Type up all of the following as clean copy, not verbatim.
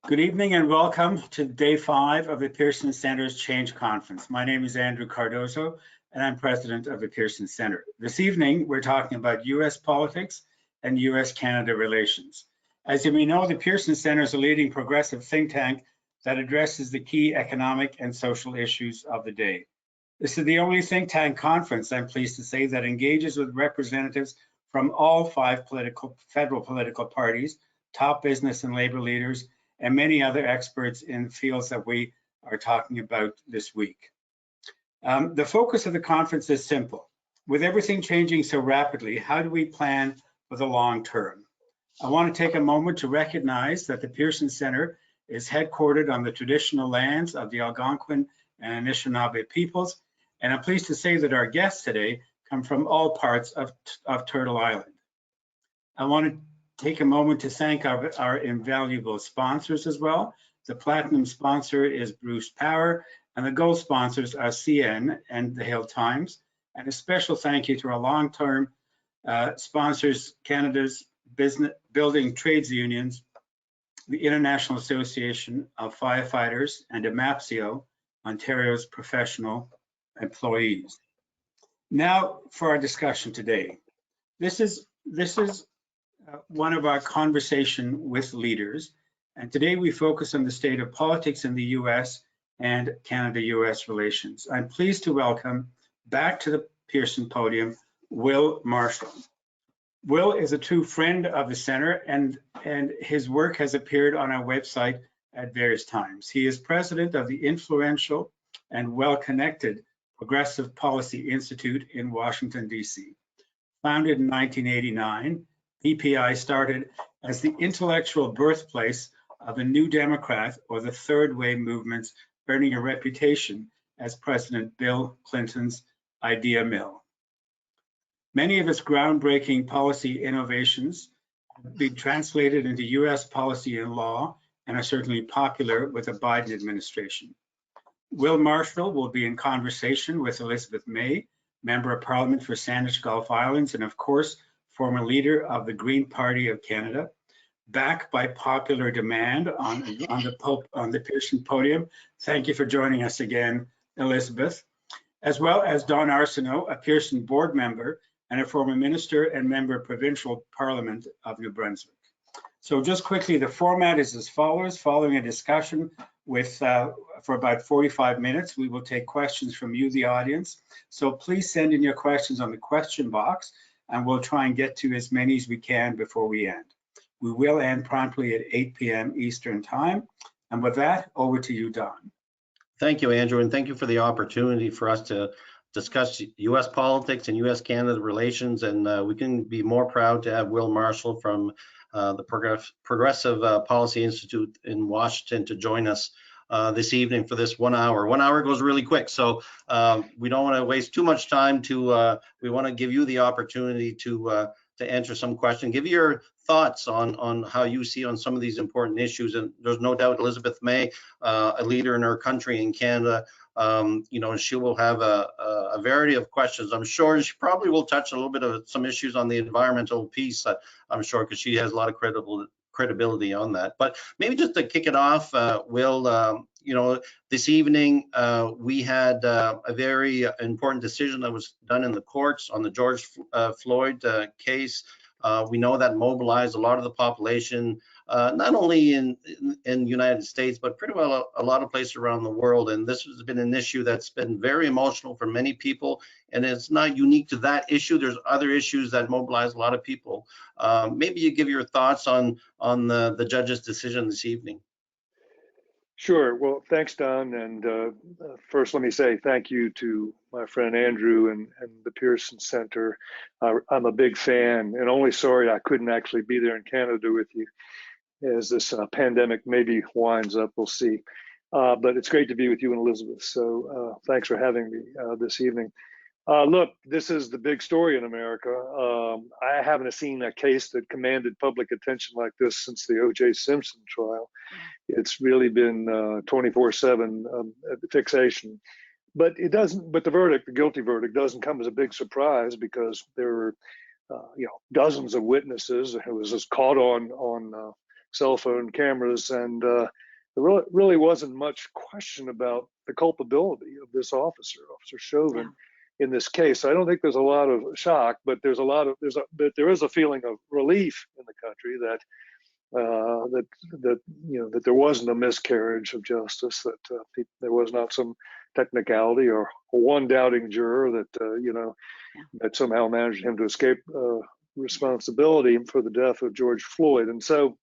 Good evening and welcome to day 5 of the Pearson Center's Change Conference. My name is Andrew Cardozo and I'm president of the Pearson Center. This evening, we're talking about US politics and US-Canada relations. As you may know, the Pearson Center is a leading progressive think tank that addresses the key economic and social issues of the day. This is the only think tank conference, I'm pleased to say, that engages with representatives from all 5 federal political parties, top business and labor leaders, and many other experts in fields that we are talking about this week. The focus of the conference is simple. With everything changing so rapidly, how do we plan for the long term? I want to take a moment to recognize that the Pearson Center is headquartered on the traditional lands of the Algonquin and Anishinaabe peoples, and I'm pleased to say that our guests today come from all parts of Turtle Island. I want to take a moment to thank our invaluable sponsors as well. The platinum sponsor is Bruce Power, and the gold sponsors are CN and the Hill Times. And a special thank you to our long-term sponsors, Canada's building trades unions, the International Association of Firefighters, and AMAPSIO, Ontario's professional employees. Now for our discussion today. This is one of our conversation with leaders, and today we focus on the state of politics in the US and Canada-US relations. I'm pleased to welcome back to the Pearson podium, Will Marshall. Will is a true friend of the Center, and his work has appeared on our website at various times. He is president of the influential and well-connected Progressive Policy Institute in Washington, D.C. Founded in 1989, PPI started as the intellectual birthplace of a new Democrat or the third wave movements, earning a reputation as President Bill Clinton's idea mill. Many of its groundbreaking policy innovations have been translated into US policy and law and are certainly popular with the Biden administration. Will Marshall will be in conversation with Elizabeth May, Member of Parliament for Sandwich Gulf Islands, and of course, former leader of the Green Party of Canada, back by popular demand on the Pearson podium. Thank you for joining us again, Elizabeth, as well as Don Arseneault, a Pearson board member and a former minister and member of provincial parliament of New Brunswick. So just quickly, the format is as follows. Following a discussion for about 45 minutes, we will take questions from you, the audience. So please send in your questions on the question box, and we'll try and get to as many as we can before we end. We will end promptly at 8 p.m. Eastern time. And with that, over to you, Don. Thank you, Andrew, and thank you for the opportunity for us to discuss U.S. politics and U.S.-Canada relations. And we can be more proud to have Will Marshall from the Progressive Policy Institute in Washington to join us this evening for this 1 hour. 1 hour goes really quick, so we don't want to waste too much time. We want to give you the opportunity to answer some questions, give your thoughts on how you see on some of these important issues. And there's no doubt Elizabeth May, a leader in her country in Canada, she will have a variety of questions. I'm sure she probably will touch a little bit of some issues on the environmental piece, I'm sure, because she has a lot of credibility on that. But maybe just to kick it off, Will, this evening we had a very important decision that was done in the courts on the George Floyd case. We know that mobilized a lot of the population, not only in the United States, but pretty well a lot of places around the world. And this has been an issue that's been very emotional for many people. And it's not unique to that issue. There's other issues that mobilize a lot of people. Maybe you give your thoughts on the judge's decision this evening. Sure. Well, thanks, Don. And first, let me say thank you to my friend Andrew and the Pearson Center. I'm a big fan, and only sorry I couldn't actually be there in Canada with you as this pandemic maybe winds up. We'll see. But it's great to be with you and Elizabeth. So thanks for having me this evening. Look, this is the big story in America. I haven't seen a case that commanded public attention like this since the O.J. Simpson trial. It's really been 24/7 fixation. But it doesn't. But the verdict, the guilty verdict, doesn't come as a big surprise because there were, dozens of witnesses. It was just caught on cell phone cameras, and there really wasn't much question about the culpability of this officer, Officer Chauvin, in this case. So I don't think there's a lot of shock, but there is a feeling of relief in the country that that there wasn't a miscarriage of justice, that there was not some technicality or one doubting juror that that somehow managed him to escape responsibility for the death of George Floyd. And so,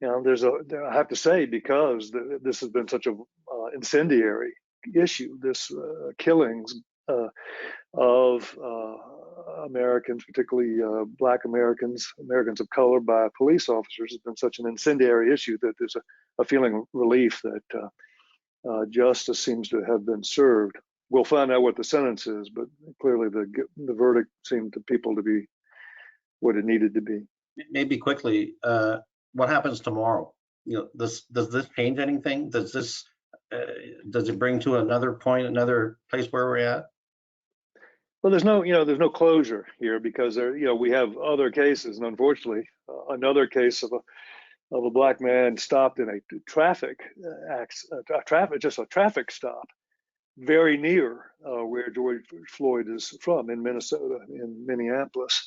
I have to say, because this has been such a incendiary issue, this killings of Americans, particularly Black Americans, Americans of color, by police officers, has been such an incendiary issue that there's a feeling of relief that justice seems to have been served. We'll find out what the sentence is, but clearly the verdict seemed to people to be what it needed to be. Maybe quickly, what happens tomorrow? Does this change anything? Does it bring to another point, another place where we're at? Well, there's no closure here, because we have other cases, and unfortunately, another case of a Black man stopped in a traffic stop very near where George Floyd is from, in Minnesota, in Minneapolis,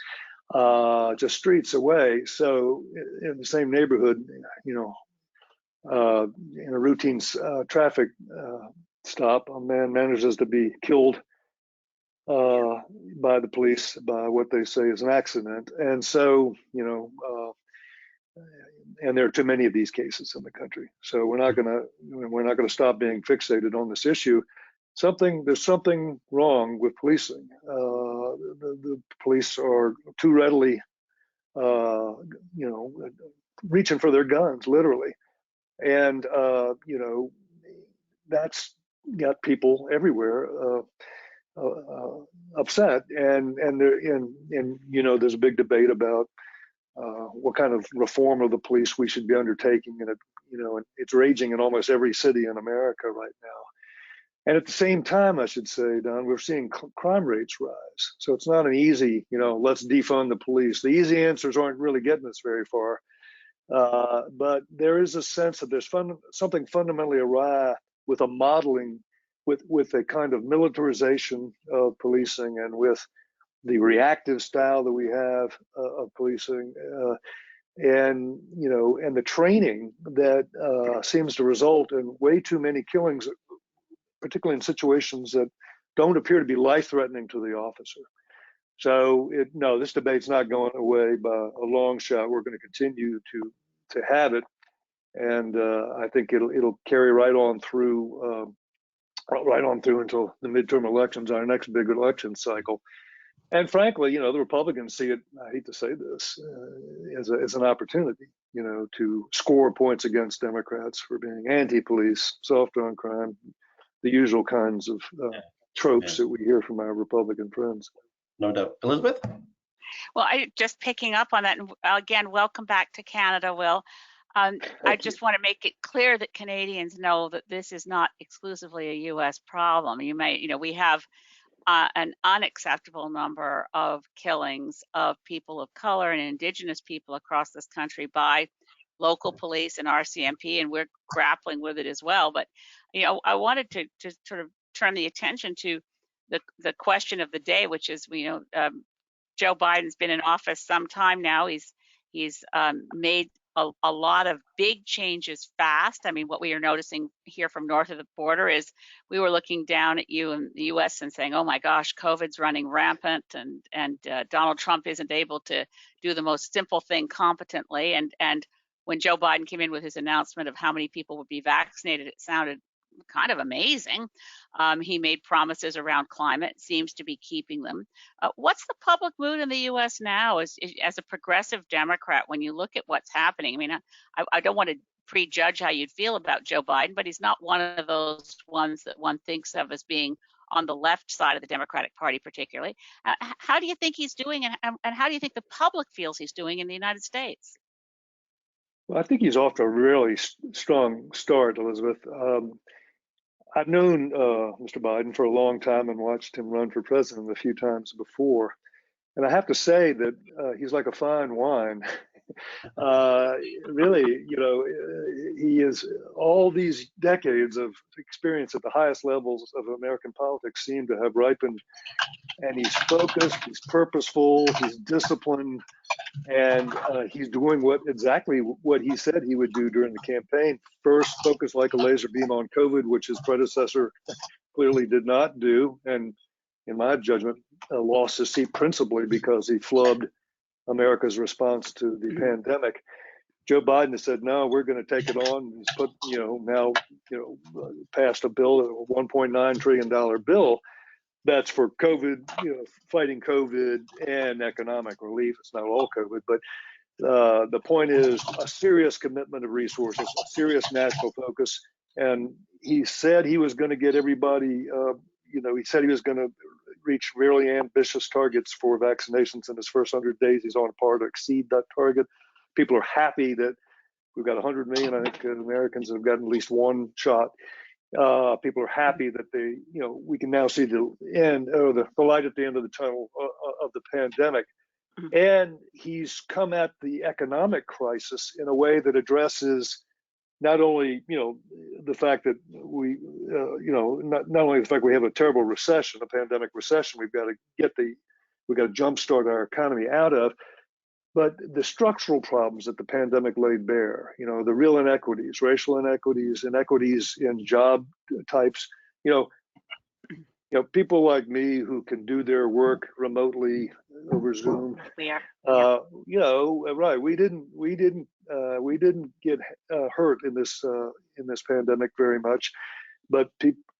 just streets away. So in the same neighborhood, in a routine traffic stop, a man manages to be killed by the police by what they say is an accident. And so, and there are too many of these cases in the country. So we're not going to stop being fixated on this issue. There's something wrong with policing. The police are too readily, reaching for their guns, literally, and that's got people everywhere upset. And there's a big debate about what kind of reform of the police we should be undertaking, and it's raging in almost every city in America right now. And at the same time, I should say, Don, we're seeing crime rates rise. So it's not an easy, let's defund the police. The easy answers aren't really getting us very far. But there is a sense that there's something fundamentally awry with a modeling, with a kind of militarization of policing, and with the reactive style that we have of policing, and the training that seems to result in way too many killings, particularly in situations that don't appear to be life-threatening to the officer. So this debate's not going away by a long shot. We're going to continue to have it, and I think it'll carry right on through until the midterm elections, our next big election cycle. And frankly, the Republicans see it, I hate to say this, as an opportunity, to score points against Democrats for being anti-police, soft on crime, the usual kinds of tropes that we hear from our Republican friends. No doubt. Elizabeth? Well, just picking up on that, and again, welcome back to Canada, Will. I just want to make it clear that Canadians know that this is not exclusively a U.S. problem. We have an unacceptable number of killings of people of color and Indigenous people across this country by local police and RCMP, and we're grappling with it as well. But I wanted to sort of turn the attention to the question of the day, which is, Joe Biden's been in office some time now. He's made a lot of big changes fast. I mean, what we are noticing here from north of the border is we were looking down at you in the U.S. and saying, oh my gosh, COVID's running rampant, and Donald Trump isn't able to do the most simple thing competently. And when Joe Biden came in with his announcement of how many people would be vaccinated, it sounded kind of amazing. He made promises around climate, seems to be keeping them. What's the public mood in the U.S. now as a progressive Democrat when you look at what's happening? I mean, I don't want to prejudge how you'd feel about Joe Biden, but he's not one of those ones that one thinks of as being on the left side of the Democratic Party particularly. How do you think he's doing, and how do you think the public feels he's doing in the United States? Well, I think he's off to a really strong start, Elizabeth. I've known Mr. Biden for a long time and watched him run for president a few times before. And I have to say that he's like a fine wine. Really, he is all these decades of experience at the highest levels of American politics seem to have ripened, and he's focused, he's purposeful, he's disciplined, and he's doing exactly what he said he would do during the campaign. First, focus like a laser beam on COVID, which his predecessor clearly did not do, and in my judgment, lost his seat principally because he flubbed America's response to the pandemic. Joe Biden has said, no, we're going to take it on. He's put, passed a bill, a $1.9 trillion bill that's for COVID, fighting COVID and economic relief. It's not all COVID, but the point is a serious commitment of resources, a serious national focus. And he said he was going to get everybody, he said he was going to reach really ambitious targets for vaccinations in his first 100 days. He's on par to exceed that target. People are happy that we've got 100 million, I think, Americans that have gotten at least one shot. People are happy that we can now see the end, or the light at the end of the tunnel of the pandemic. And he's come at the economic crisis in a way that addresses not only, the fact that we, not only the fact we have a terrible recession, a pandemic recession, we've got to jumpstart our economy out of, but the structural problems that the pandemic laid bare, the real inequities, racial inequities, inequities in job types, people like me who can do their work remotely over Zoom. We are. Right. We didn't get hurt in this pandemic very much, but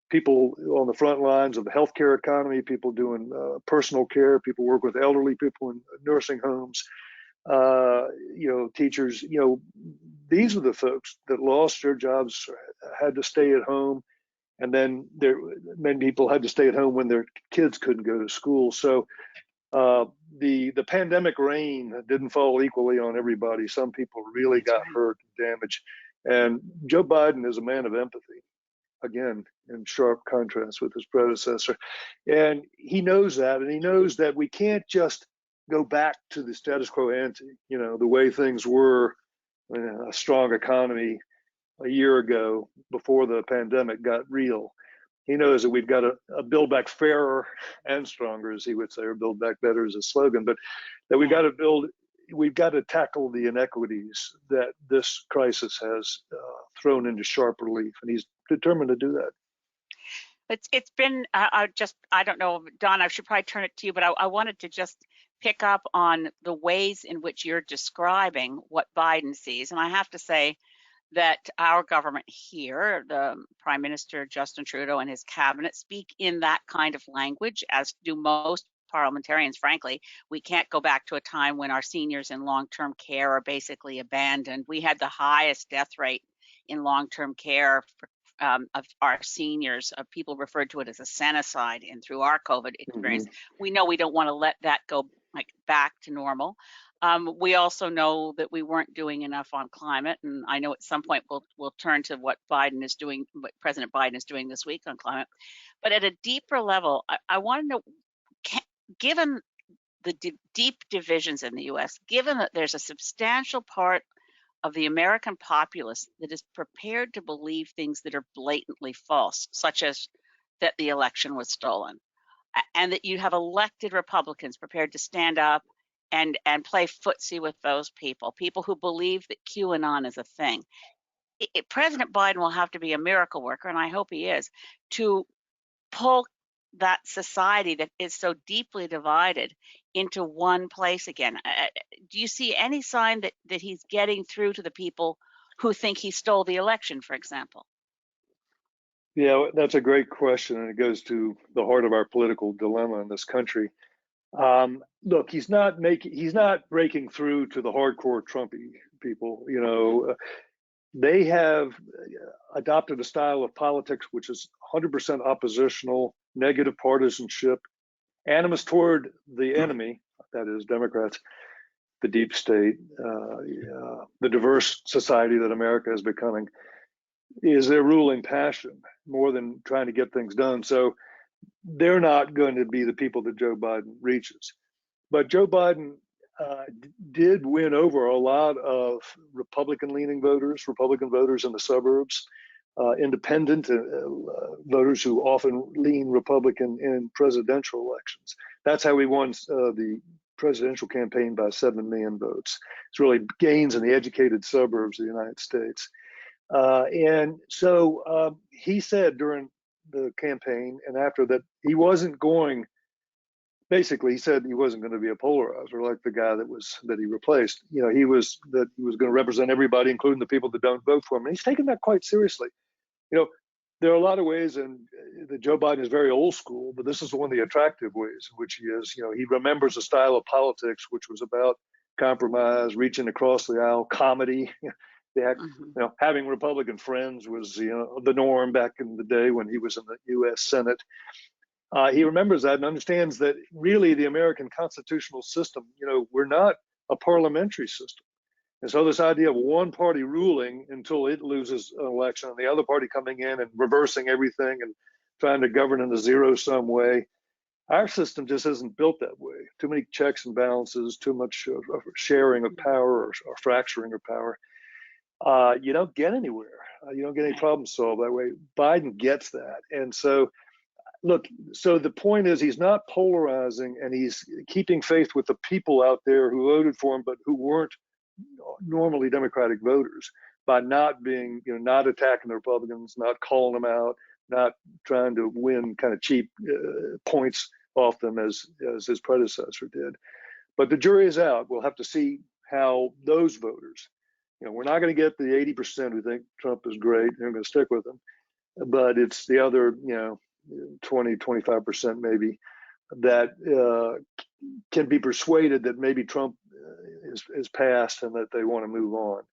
people on the front lines of the healthcare economy, people doing personal care, people work with elderly people in nursing homes, teachers. These are the folks that lost their jobs, had to stay at home. And then many people had to stay at home when their kids couldn't go to school. So the pandemic rain didn't fall equally on everybody. Some people really got hurt and damaged. And Joe Biden is a man of empathy, again, in sharp contrast with his predecessor. And he knows that, and he knows that we can't just go back to the status quo ante, the way things were, a strong economy a year ago before the pandemic got real. He knows that we've got to build back fairer and stronger, as he would say, or build back better as a slogan, but that we've got to tackle the inequities that this crisis has thrown into sharp relief, and he's determined to do that. It's been, I don't know, Don, I should probably turn it to you, but I wanted to just pick up on the ways in which you're describing what Biden sees. And I have to say that our government here, the Prime Minister Justin Trudeau and his cabinet, speak in that kind of language, as do most parliamentarians. Frankly, we can't go back to a time when our seniors in long-term care are basically abandoned. We had the highest death rate in long-term care of our seniors. People referred to it as a senicide through our COVID experience. We know we don't want to let that go back to normal. We also know that we weren't doing enough on climate, and I know at some point we'll turn to what Biden is doing, what President Biden is doing this week on climate. But at a deeper level, I want to know, given the deep divisions in the U.S., given that there's a substantial part of the American populace that is prepared to believe things that are blatantly false, such as that the election was stolen, and that you have elected Republicans prepared to stand up and play footsie with those people who believe that QAnon is a thing. President Biden will have to be a miracle worker, and I hope he is, to pull that society that is so deeply divided into one place again. Do you see any sign that he's getting through to the people who think he stole the election, for example? Yeah, that's a great question, and it goes to the heart of our political dilemma in this country. Look, he's not breaking through to the hardcore Trumpy people. They have adopted a style of politics which is 100% oppositional, negative partisanship, animus toward the enemy, that is Democrats, the deep state, the diverse society that America is becoming, is their ruling passion more than trying to get things done. So they're not going to be the people that Joe Biden reaches. But Joe Biden, did win over a lot of Republican-leaning voters, Republican voters in the suburbs, independent voters who often lean Republican in presidential elections. That's how he won the presidential campaign by 7 million votes. It's really gains in the educated suburbs of the United States. And so he said during the campaign and after that, he wasn't going, basically he said he wasn't going to be a polarizer like the guy that he replaced. You know, he was going to represent everybody, including the people that don't vote for him. And he's taken that quite seriously. You know, there are a lot of ways that Joe Biden is very old school, but this is one of the attractive ways in which he is. You know, he remembers a style of politics which was about compromise, reaching across the aisle, comedy. You know, having Republican friends was, you know, the norm back in the day when he was in the U.S. Senate. He remembers that and understands that really the American constitutional system, you know, we're not a parliamentary system. And so this idea of one party ruling until it loses an election and the other party coming in and reversing everything and trying to govern in a zero-sum way, our system just isn't built that way. Too many checks and balances, too much sharing of power or fracturing of power. You don't get anywhere. You don't get any problem solved that way. Biden gets that. And so, look, so the point is he's not polarizing and he's keeping faith with the people out there who voted for him, but who weren't normally Democratic voters by not being, you know, not attacking the Republicans, not calling them out, not trying to win kind of cheap points off them as his predecessor did. But the jury is out. We'll have to see how those voters, you know, we're not going to get the 80% who think Trump is great. They're going to stick with him. But it's the other, you know, 20, 25% maybe that can be persuaded that maybe Trump is passed and that they want to move on.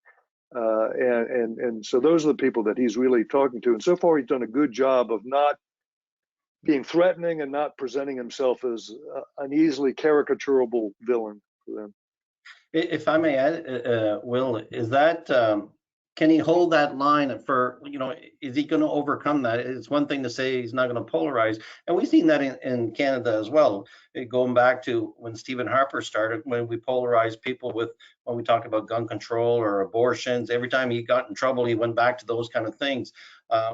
And so those are the people that he's really talking to. And so far, he's done a good job of not being threatening and not presenting himself as an easily caricaturable villain for them. If I may add, Will, is that, can he hold that line for, you know, is he going to overcome that? It's one thing to say he's not going to polarize. And we've seen that in Canada as well. Going back to when Stephen Harper started, when we polarized people with, when we talked about gun control or abortions, every time he got in trouble, he went back to those kind of things.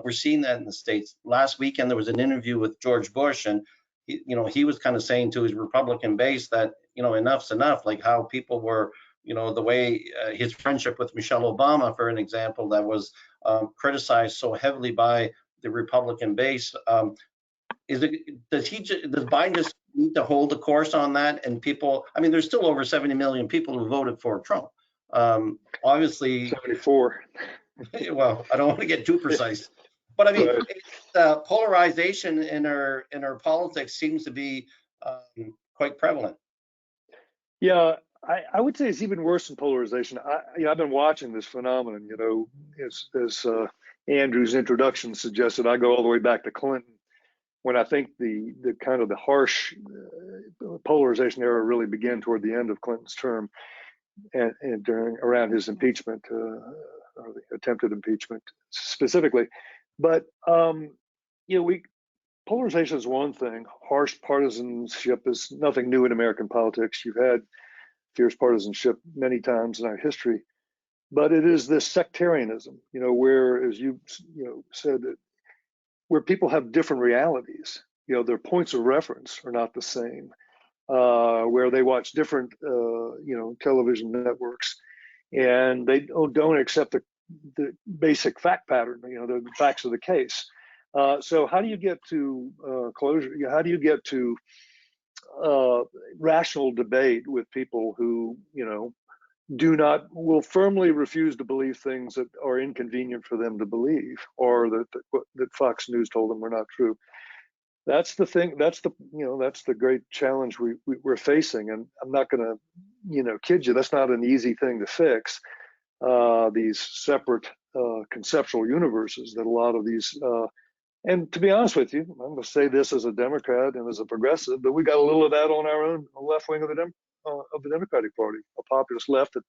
We're seeing that in the States. Last weekend, there was an interview with George Bush, and he was kind of saying to his Republican base that, you know, enough's enough, like how people were, you know, the way his friendship with Michelle Obama, for an example, that was criticized so heavily by the Republican base. Does Biden just need to hold the course on that? And people, I mean, there's still over 70 million people who voted for Trump. Obviously, 74. Well, I don't want to get too precise, but I mean, polarization in our politics seems to be quite prevalent. Yeah, I would say it's even worse than polarization. I've been watching this phenomenon. You know, as Andrew's introduction suggested, I go all the way back to Clinton, when I think the kind of the harsh polarization era really began toward the end of Clinton's term, and around his impeachment or the attempted impeachment specifically. But you know, polarization is one thing. Harsh partisanship is nothing new in American politics. You've had fierce partisanship many times in our history, but it is this sectarianism, you know, where, as you said, that where people have different realities, you know, their points of reference are not the same, where they watch different, television networks, and they don't accept the basic fact pattern, you know, the facts of the case. So how do you get to closure? How do you get to rational debate with people who, you know, will firmly refuse to believe things that are inconvenient for them to believe, or that Fox News told them were not true? That's the thing. That's the great challenge we're facing. And I'm not going to, you know, kid you. That's not an easy thing to fix. These separate conceptual universes that a lot of these. And to be honest with you, I'm going to say this as a Democrat and as a progressive, but we got a little of that on our own left wing of the Democratic Party, a populist left that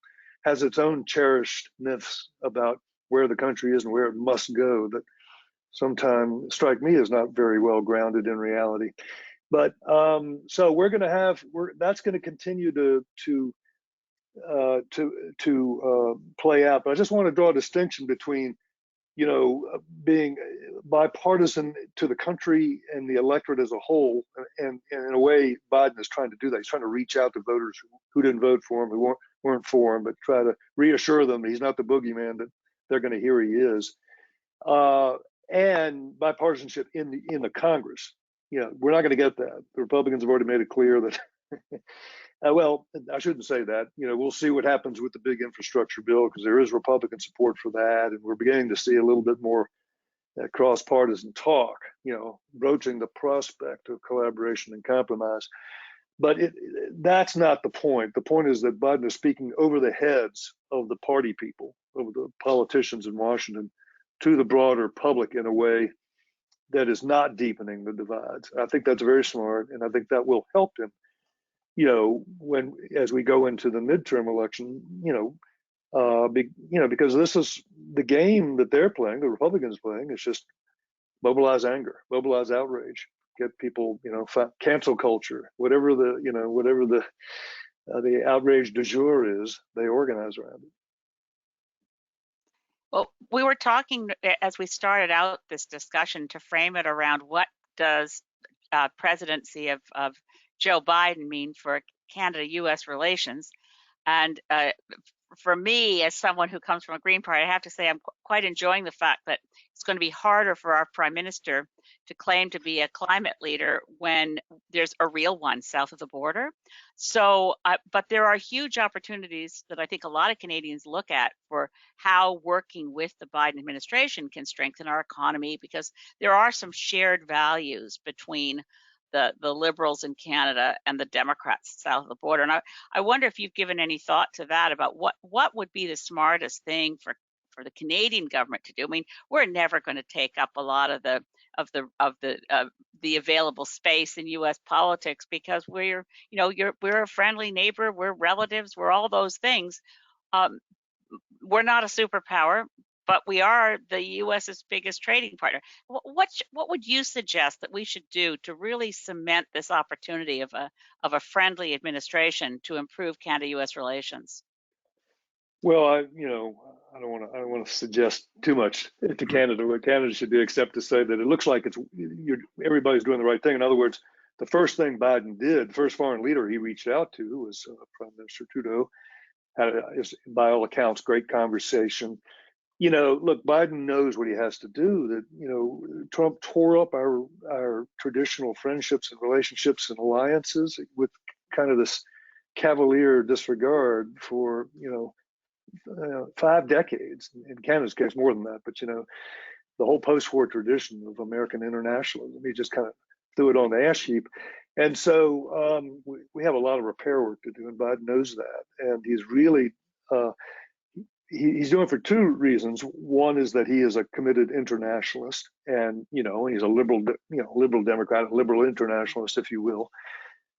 has its own cherished myths about where the country is and where it must go that sometimes strike me as not very well grounded in reality. But so that's going to continue to to play out. But I just want to draw a distinction between, being bipartisan to the country and the electorate as a whole. And in a way, Biden is trying to do that. He's trying to reach out to voters who didn't vote for him, who weren't for him, but try to reassure them that he's not the boogeyman that they're going to hear he is. And bipartisanship in the Congress. We're not going to get that. The Republicans have already made it clear that. Well, I shouldn't say that. We'll see what happens with the big infrastructure bill, because there is Republican support for that, and we're beginning to see a little bit more cross-partisan talk, broaching the prospect of collaboration and compromise. But that's not the point. The point is that Biden is speaking over the heads of the party people, of the politicians in Washington, to the broader public in a way that is not deepening the divides. I think that's very smart, and I think that will help him. As we go into the midterm election, because this is the game that they're playing, the Republicans playing. It's just mobilize anger, mobilize outrage, get people, cancel culture, whatever the outrage du jour is, they organize around it. Well, we were talking as we started out this discussion to frame it around what does presidency of Joe Biden mean for Canada-U.S. relations. And for me, as someone who comes from a Green Party, I have to say I'm quite enjoying the fact that it's going to be harder for our Prime Minister to claim to be a climate leader when there's a real one south of the border. So, but there are huge opportunities that I think a lot of Canadians look at for how working with the Biden administration can strengthen our economy, because there are some shared values between the Liberals in Canada and the Democrats south of the border. And I wonder if you've given any thought to that, about what would be the smartest thing for the Canadian government to do. I mean, we're never going to take up a lot of the available space in U.S. politics, because we're a friendly neighbor, we're relatives, we're all those things. We're not a superpower, but we are the U.S.'s biggest trading partner. What would you suggest that we should do to really cement this opportunity of a friendly administration to improve Canada-U.S. relations? Well, I don't want to suggest too much to Canada. What Canada should do, except to say that it looks like everybody's doing the right thing. In other words, the first thing Biden did, the first foreign leader he reached out to was Prime Minister Trudeau. Had, by all accounts, great conversation. Look, Biden knows what he has to do. That Trump tore up our traditional friendships and relationships and alliances with kind of this cavalier disregard for 5 decades. In Canada's case, more than that. But the whole post-war tradition of American internationalism, he just kind of threw it on the ash heap. And so we have a lot of repair work to do, and Biden knows that. And he's really he's doing it for 2 reasons. One is that he is a committed internationalist, and he's a liberal Democrat, a liberal internationalist, if you will.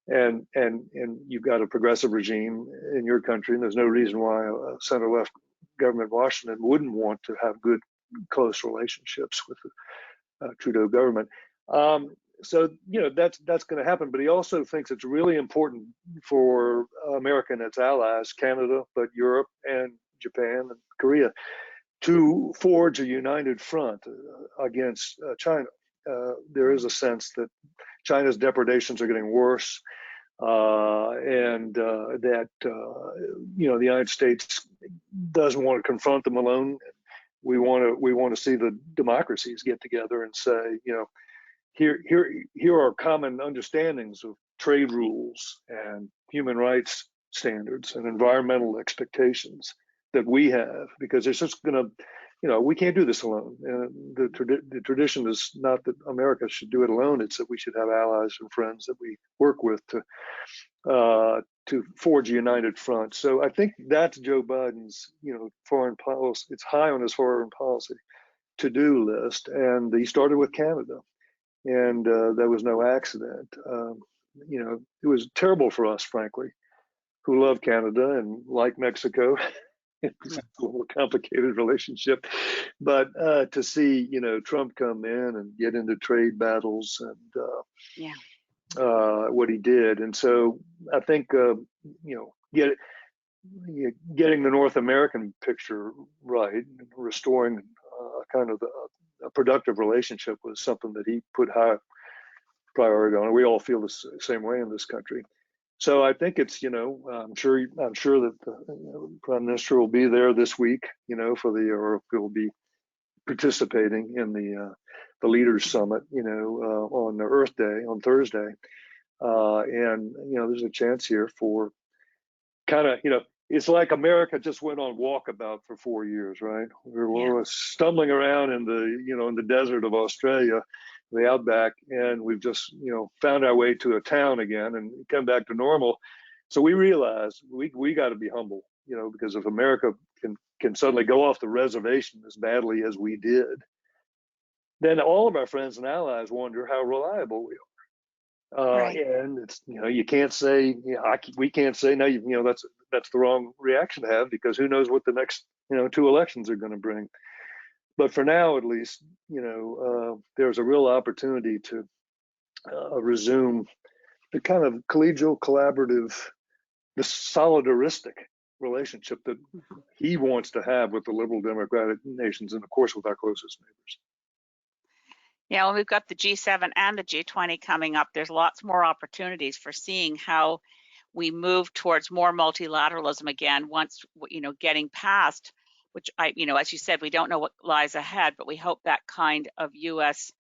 And you've got a progressive regime in your country, and there's no reason why a center-left government in Washington wouldn't want to have good, close relationships with the Trudeau government. So that's going to happen. But he also thinks it's really important for America and its allies, Canada, but Europe and Japan and Korea, to forge a united front against China. There is a sense that China's depredations are getting worse, and that the United States doesn't want to confront them alone. We want to see the democracies get together and say, here are common understandings of trade rules and human rights standards and environmental expectations that we have, because it's just going to, we can't do this alone. And the tradition is not that America should do it alone. It's that we should have allies and friends that we work with to forge a united front. So I think that's Joe Biden's, foreign policy. It's high on his foreign policy to-do list. And he started with Canada. And that was no accident. It was terrible for us, frankly, who love Canada and like Mexico. It's a more complicated relationship, but to see Trump come in and get into trade battles and what he did, and so I think getting the North American picture right, restoring kind of a productive relationship was something that he put high priority on. We all feel the same way in this country. So I think it's, I'm sure that the Prime Minister will be there this week, or will be participating in the Leaders Summit, on the Earth Day on Thursday, and there's a chance here for kind of, it's like America just went on walkabout for 4 years, right? We were stumbling around in the desert of Australia, the outback, and we've just found our way to a town again and come back to normal. So we realized we got to be humble, because if America can suddenly go off the reservation as badly as we did, then all of our friends and allies wonder how reliable we are. Right. And it's you can't say we can't say no. That's the wrong reaction to have, because who knows what the next 2 elections are going to bring. But for now, at least, there's a real opportunity to resume the kind of collegial, collaborative, the solidaristic relationship that he wants to have with the liberal democratic nations, and of course with our closest neighbors. Yeah, well, we've got the G7 and the G20 coming up. There's lots more opportunities for seeing how we move towards more multilateralism again once, getting past, which as you said, we don't know what lies ahead, but we hope that kind of U.S.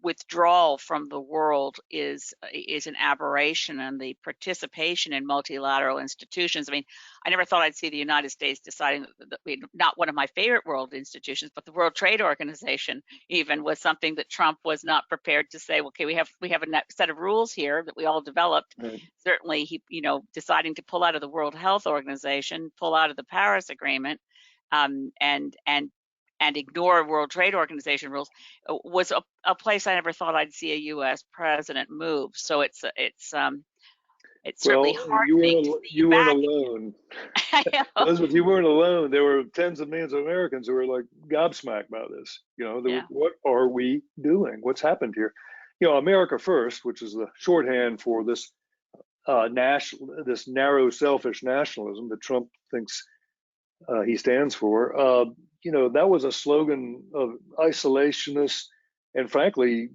Withdrawal from the world is an aberration, and the participation in multilateral institutions. I mean, I never thought I'd see the United States deciding that not one of my favorite world institutions, but the World Trade Organization even was something that Trump was not prepared to say, okay, we have a set of rules here that we all developed. Right. Certainly, he deciding to pull out of the World Health Organization, pull out of the Paris Agreement, and ignore World Trade Organization rules was a place I never thought I'd see a U.S. president move. So it's certainly heartening to see you weren't alone. Elizabeth, you weren't alone. There were tens of millions of Americans who were like gobsmacked by this. What are we doing? What's happened here? America First, which is the shorthand for this this narrow, selfish nationalism that Trump thinks he stands for. That was a slogan of isolationists and, frankly,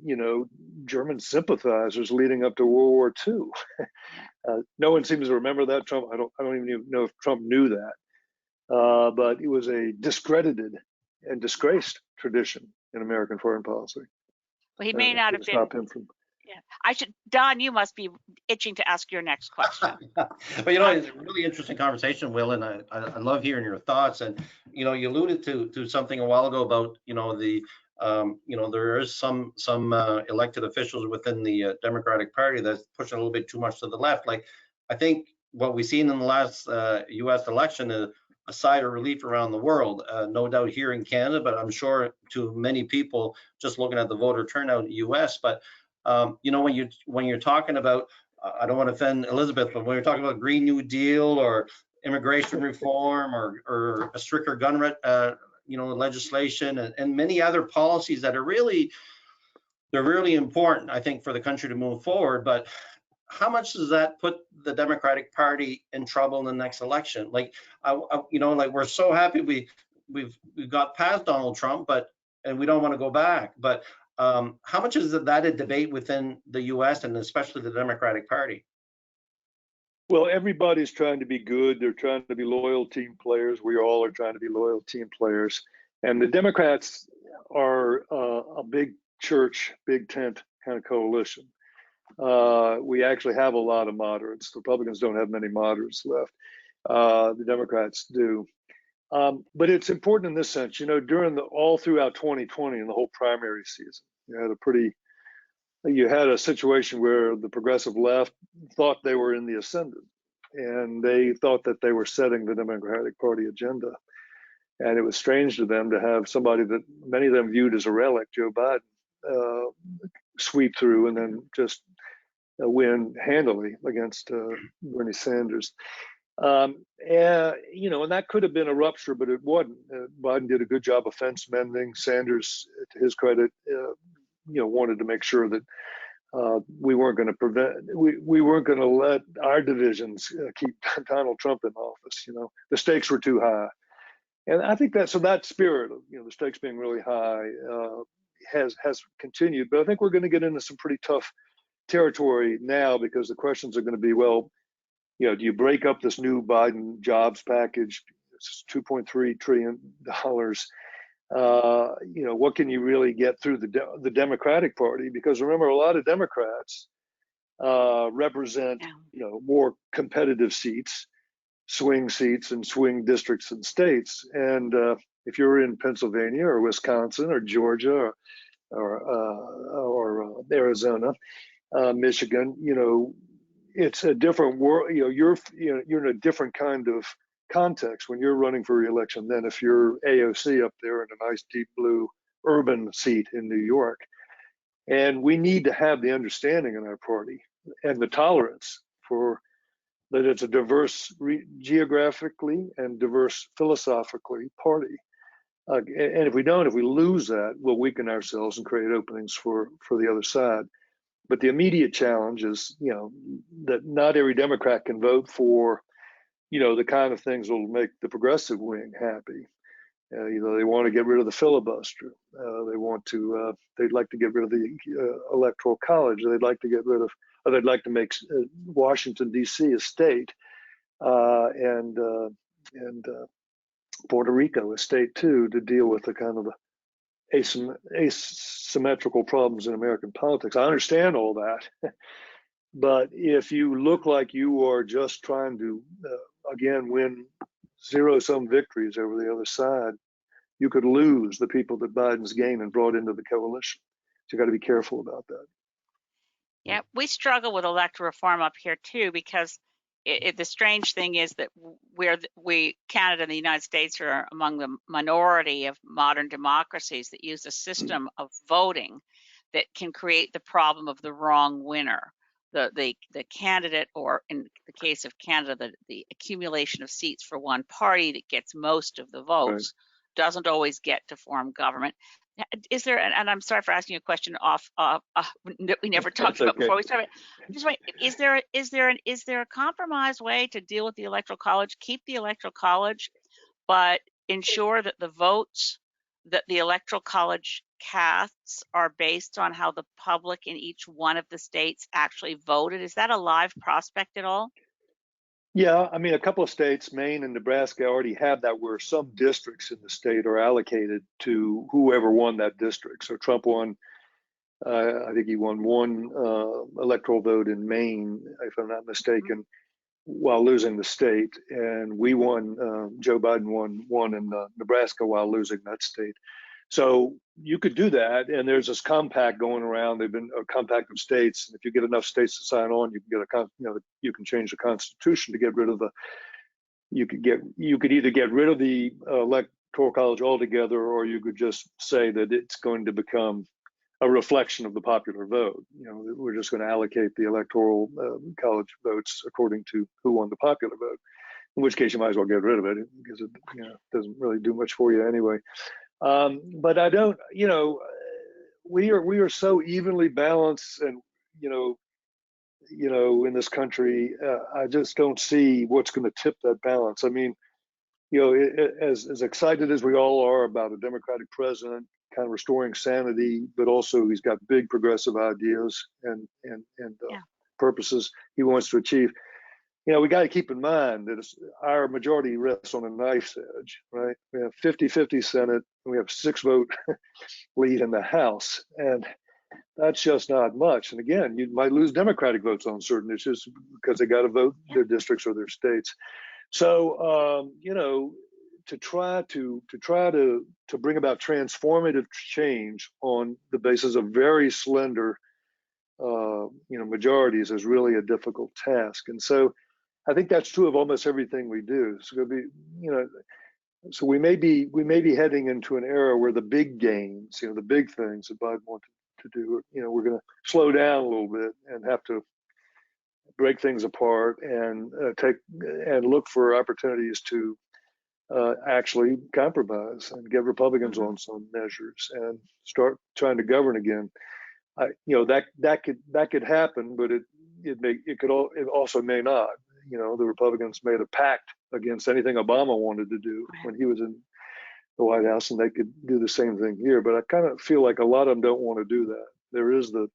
German sympathizers leading up to World War II. No one seems to remember that. Trump, I don't even know if Trump knew that. But it was a discredited and disgraced tradition in American foreign policy. Well, he may not have been. Stop him from. Yeah, Don, you must be itching to ask your next question. But it's a really interesting conversation, Will, and I love hearing your thoughts. And you alluded to something a while ago about there is some elected officials within the Democratic Party that's pushing a little bit too much to the left. Like, I think what we've seen in the last U.S. election is a sigh of relief around the world. No doubt here in Canada, but I'm sure to many people just looking at the voter turnout in the U.S. But when you're talking about, I don't want to offend Elizabeth, but when you're talking about Green New Deal or immigration reform or a stricter gun legislation and many other policies that are really important, I think, for the country to move forward. But how much does that put the Democratic Party in trouble in the next election? Like, we're so happy we've got past Donald Trump, and we don't want to go back. But how much is that a debate within the U.S. and especially the Democratic Party? Well, everybody's trying to be good. They're trying to be loyal team players. We all are trying to be loyal team players. And the Democrats are a big church, big tent kind of coalition. We actually have a lot of moderates. The Republicans don't have many moderates left. The Democrats do. But it's important in this sense, all throughout 2020 and the whole primary season, you had a situation where the progressive left thought they were in the ascendant, and they thought that they were setting the Democratic Party agenda. And it was strange to them to have somebody that many of them viewed as a relic, Joe Biden, sweep through and then just win handily against Bernie Sanders. And that could have been a rupture, but it wasn't. Biden did a good job of fence mending. Sanders, to his credit, wanted to make sure that we weren't going to we weren't going to let our divisions keep Donald Trump in office. You know, the stakes were too high. And I think that spirit of, you know, the stakes being really high has continued. But I think we're going to get into some pretty tough territory now, because the questions are going to be, well, you know, do you break up this new Biden jobs package? It's $2.3 trillion. You know, what can you really get through the Democratic Party? Because remember, a lot of Democrats represent, you know, more competitive seats, swing seats and swing districts and states. And if you're in Pennsylvania or Wisconsin or Georgia or Arizona, Michigan, you know, it's a different world. You know, you're in a different kind of context when you're running for re-election than if you're AOC up there in a nice deep blue urban seat in New York. And we need to have the understanding in our party and the tolerance for that it's a diverse geographically and diverse philosophically party. And if we lose that, we'll weaken ourselves and create openings for the other side. But the immediate challenge is, you know, that not every Democrat can vote for, you know, the kind of things that will make the progressive wing happy. You know, they want to get rid of the filibuster. They'd like to get rid of the Electoral College. They'd like to make Washington, D.C. a state, and Puerto Rico a state too, to deal with the kind of asymmetrical problems in American politics. I understand all that. But if you look like you are just trying to, again, win zero-sum victories over the other side, you could lose the people that Biden's gained and brought into the coalition. So you got to be careful about that. Yeah, we struggle with electoral reform up here too, because the strange thing is that Canada and the United States are among the minority of modern democracies that use a system of voting that can create the problem of the wrong winner. The candidate, or in the case of Canada, the accumulation of seats for one party that gets most of the votes doesn't always get to form government. Is there, and I'm sorry for asking you a question that we never talked about before we started. Just wait, is there a compromised way to deal with the Electoral College, keep the Electoral College, but ensure that the votes that the Electoral College casts are based on how the public in each one of the states actually voted? Is that a live prospect at all? Yeah, I mean, a couple of states, Maine and Nebraska, already have that, where some districts in the state are allocated to whoever won that district. So Trump won, I think he won one electoral vote in Maine, if I'm not mistaken, while losing the state. And we won, Joe Biden won one in Nebraska while losing that state. So you could do that, and there's this compact going around. They've been a compact of states, and if you get enough states to sign on, you can get you can change the Constitution to get rid of the. You could either get rid of the Electoral College altogether, or you could just say that it's going to become a reflection of the popular vote. You know, we're just going to allocate the Electoral College votes according to who won the popular vote. In which case, you might as well get rid of it, because it doesn't really do much for you anyway. But I don't, you know, we are so evenly balanced, and in this country, I just don't see what's going to tip that balance. I mean, you know, as excited as we all are about a Democratic president, kind of restoring sanity, but also he's got big progressive ideas and purposes he wants to achieve. You know, we got to keep in mind that our majority rests on a knife's edge, right? We have 50-50 Senate, and we have 6-vote lead in the House, and that's just not much. And again, you might lose Democratic votes on certain issues because they got to vote their districts or their states. So, you know, to try to bring about transformative change on the basis of very slender, majorities is really a difficult task. And so, I think that's true of almost everything we do. It's going to be, so we may be heading into an era where the big gains, the big things that Biden wanted to do, we're going to slow down a little bit and have to break things apart and look for opportunities to actually compromise and get Republicans on some measures and start trying to govern again. that could happen, but it also may not. The Republicans made a pact against anything Obama wanted to do when he was in the White House, and they could do the same thing here. But I kind of feel like a lot of them don't want to do that. There is the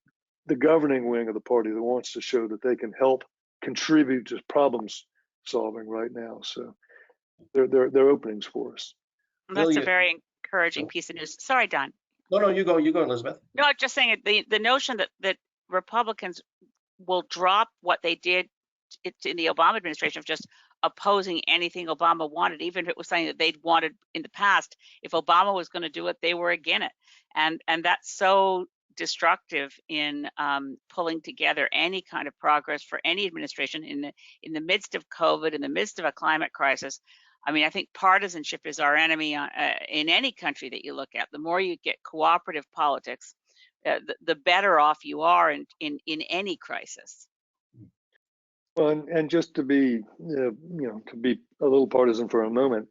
governing wing of the party that wants to show that they can help contribute to problems solving right now. So they're openings for us. That's a very encouraging piece of news. Sorry, Don. No, you go, Elizabeth. No, I'm just saying the notion that Republicans will drop what they did in the Obama administration of just opposing anything Obama wanted, even if it was something that they'd wanted in the past. If Obama was going to do it, they were against it, and that's so destructive in pulling together any kind of progress for any administration in the midst of COVID, in the midst of a climate crisis. I mean, I think partisanship is our enemy in any country that you look at. The more you get cooperative politics, the better off you are in any crisis. Well, and just to be, to be a little partisan for a moment,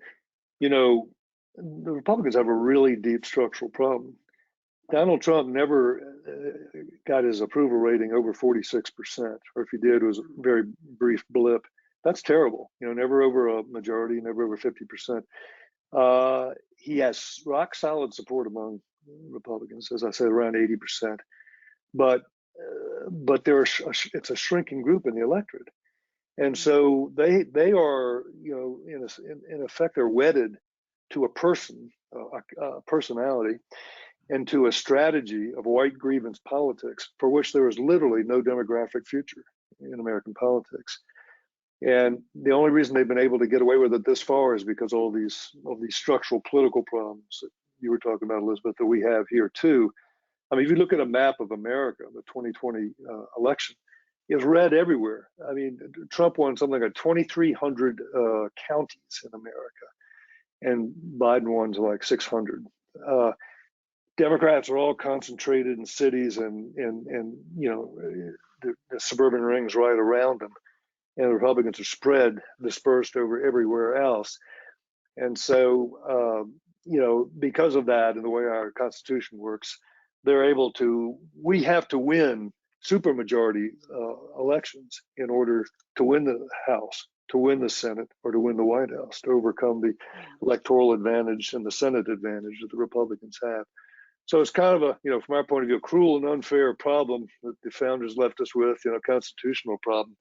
the Republicans have a really deep structural problem. Donald Trump never got his approval rating over 46%, or if he did, it was a very brief blip. That's terrible. Never over a majority, never over 50%. He has rock solid support among Republicans, as I said, around 80%. But it's a shrinking group in the electorate, and so they are, in effect, they're wedded to a person, a personality, and to a strategy of white grievance politics for which there is literally no demographic future in American politics. And the only reason they've been able to get away with it this far is because all these structural political problems that you were talking about, Elizabeth, that we have here too. I mean, if you look at a map of America, the 2020 election, it's red everywhere. I mean, Trump won something like 2,300 counties in America, and Biden won like 600. Democrats are all concentrated in cities and the suburban rings right around them, and the Republicans are dispersed over everywhere else. And so, because of that and the way our Constitution works, we have to win supermajority elections in order to win the House, to win the Senate, or to win the White House, to overcome the electoral advantage and the Senate advantage that the Republicans have. So it's kind of a, from our point of view, a cruel and unfair problem that the founders left us with, constitutional problem.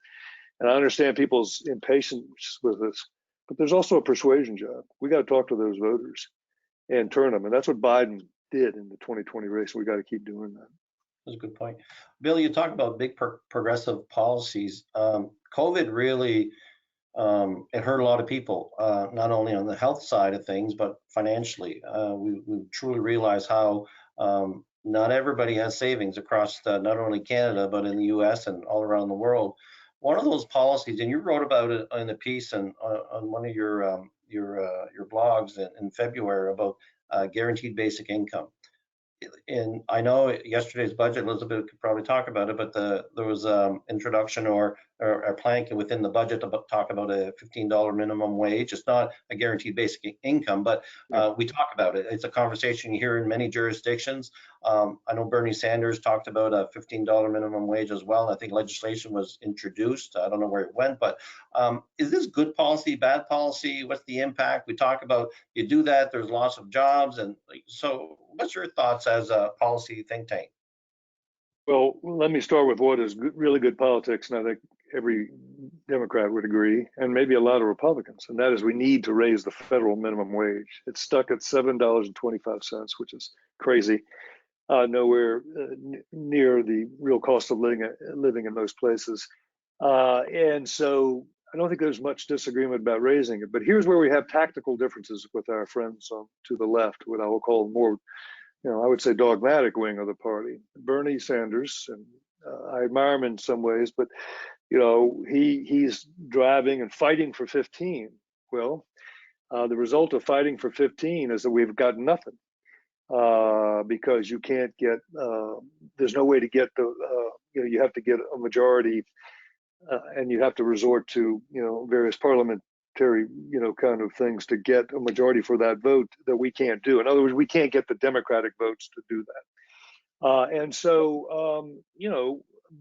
And I understand people's impatience with this, but there's also a persuasion job. We got to talk to those voters and turn them. And that's what Biden did in the 2020 race. We got to keep doing that. That's a good point. Bill, you talk about big progressive policies. COVID really, it hurt a lot of people, not only on the health side of things, but financially. We truly realize how not everybody has savings across not only Canada, but in the US and all around the world. One of those policies, and you wrote about it in a piece on one of your blogs in February about guaranteed basic income. And I know yesterday's budget, Elizabeth could probably talk about it, but there was introduction or a plank within the budget to talk about a $15 minimum wage. It's not a guaranteed basic income, but we talk about it. It's a conversation you hear in many jurisdictions. I know Bernie Sanders talked about a $15 minimum wage as well. I think legislation was introduced. I don't know where it went, but is this good policy, bad policy? What's the impact? We talk about you do that, there's loss of jobs. And so what's your thoughts as a policy think tank? Well, let me start with what is really good politics, and I think every Democrat would agree, and maybe a lot of Republicans, and that is we need to raise the federal minimum wage. It's stuck at $7.25, which is crazy, nowhere near the real cost of living in most places. And so I don't think there's much disagreement about raising it, but here's where we have tactical differences with our friends to the left, what I will call more, I would say dogmatic wing of the party. Bernie Sanders, and I admire him in some ways, but he's driving and fighting for 15. Well, the result of fighting for 15 is that we've got nothing, because you can't get, there's no way to get you have to get a majority, and you have to resort to various parliamentary kind of things to get a majority for that vote that we can't do. In other words, we can't get the Democratic votes to do that. And so,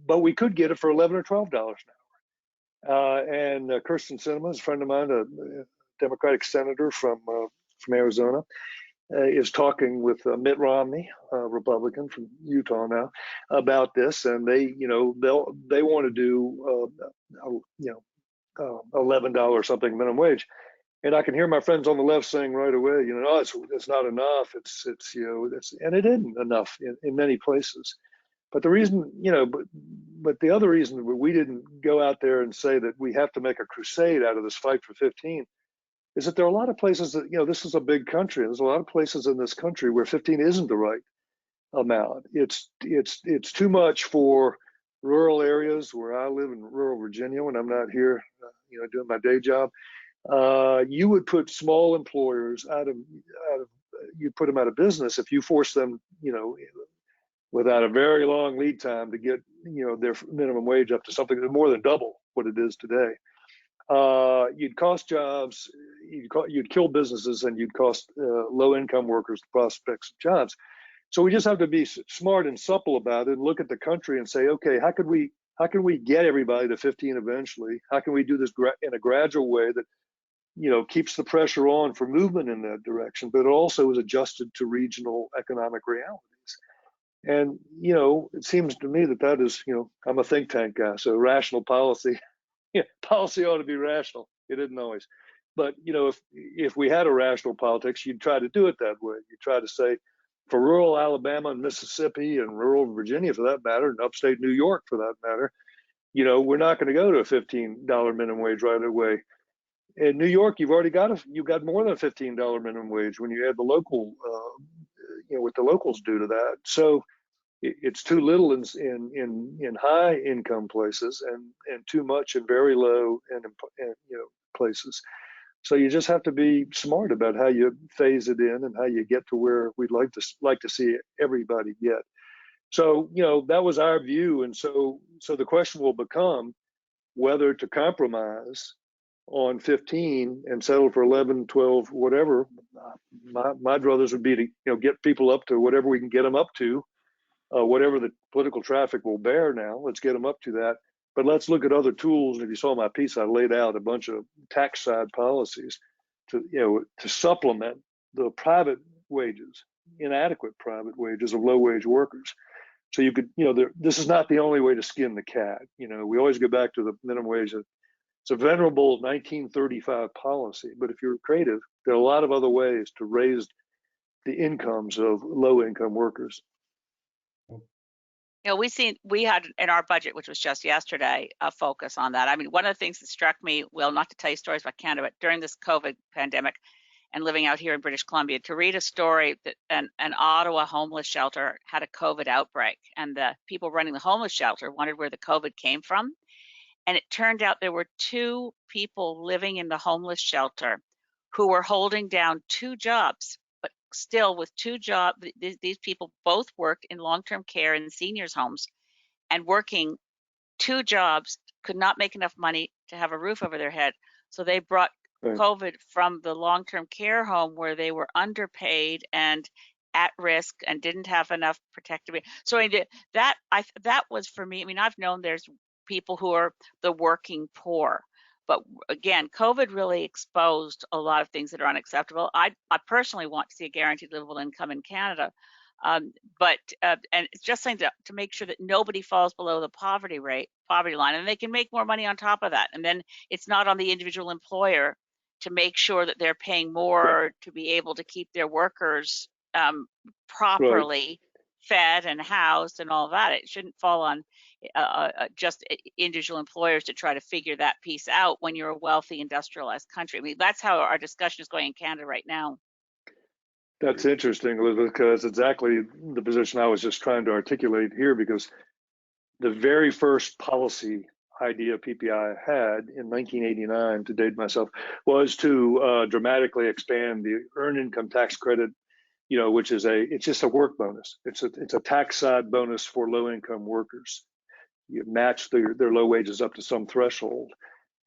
but we could get it for $11 or $12 an hour. And Kirsten Sinema is a friend of mine, a Democratic senator from Arizona, is talking with Mitt Romney, a Republican from Utah now, about this, and they want to do $11 something minimum wage. And I can hear my friends on the left saying right away, oh, it's not enough. And it isn't enough in many places. But the reason, but the other reason we didn't go out there and say that we have to make a crusade out of this fight for 15 is that there are a lot of places that, this is a big country. There's a lot of places in this country where 15 isn't the right amount. It's too much for rural areas where I live in rural Virginia when I'm not here, doing my day job. You would put small employers you'd put them out of business if you force them, without a very long lead time to get, their minimum wage up to something that's more than double what it is today. You'd cost jobs, you'd kill businesses, and you'd cost low-income workers the prospects of jobs. So we just have to be smart and supple about it and look at the country and say, okay, how can we get everybody to 15 eventually? How can we do this in a gradual way that keeps the pressure on for movement in that direction, but it also is adjusted to regional economic realities? And, it seems to me that is, I'm a think tank guy, so rational policy, policy ought to be rational. It isn't always. But, if we had a rational politics, you'd try to do it that way. You try to say, for rural Alabama and Mississippi and rural Virginia, for that matter, and upstate New York, for that matter, we're not going to go to a $15 minimum wage right away. In New York, you've got more than a $15 minimum wage when you add the local, what the locals do to that. So it's too little in high income places and too much in very low and places. So you just have to be smart about how you phase it in and how you get to where we'd like to see everybody get. So that was our view, and so the question will become whether to compromise on 15 and settle for 11, 12, whatever. My druthers would be to get people up to whatever we can get them up to, whatever the political traffic will bear now. Let's get them up to that. But let's look at other tools. If you saw my piece, I laid out a bunch of tax side policies to supplement the private wages, inadequate private wages of low wage workers. So you could, this is not the only way to skin the cat. We always go back to the minimum wage. It's a venerable 1935 policy, but if you're creative, there are a lot of other ways to raise the incomes of low-income workers. We had in our budget, which was just yesterday, a focus on that. I mean, one of the things that struck me, Will, not to tell you stories about Canada, but during this COVID pandemic and living out here in British Columbia, to read a story that an Ottawa homeless shelter had a COVID outbreak, and the people running the homeless shelter wondered where the COVID came from. And it turned out there were 2 people living in the homeless shelter who were holding down 2 jobs, but still with 2 jobs, these people both worked in long-term care in seniors' homes, and working 2 jobs could not make enough money to have a roof over their head. So they brought COVID from the long-term care home where they were underpaid and at risk and didn't have enough protective. So that was for me. I mean, I've known there's people who are the working poor, but again, COVID really exposed a lot of things that are unacceptable. I personally want to see a guaranteed livable income in Canada, and it's just something to make sure that nobody falls below the poverty line, and they can make more money on top of that. And then it's not on the individual employer to make sure that they're paying more to be able to keep their workers properly fed and housed and all that. It shouldn't fall on just individual employers to try to figure that piece out when you're a wealthy industrialized country. I mean, that's how our discussion is going in Canada right now. That's interesting, Elizabeth, because exactly the position I was just trying to articulate here, because the very first policy idea PPI had in 1989, to date myself, was to dramatically expand the earned income tax credit, which is it's just a work bonus. It's a tax side bonus for low income workers. You match their low wages up to some threshold.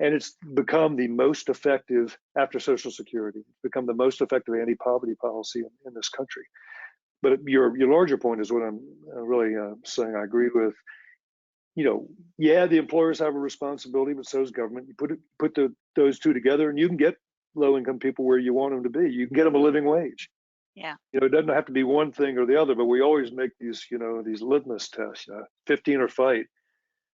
And it's become the most effective, after Social Security, it's become the most effective anti-poverty policy in this country. But your larger point is what I'm really saying I agree with. Yeah, the employers have a responsibility, but so does government. You put those two together, and you can get low-income people where you want them to be. You can get them a living wage. Yeah. It doesn't have to be one thing or the other, but we always make these, these litmus tests, 15 or fight.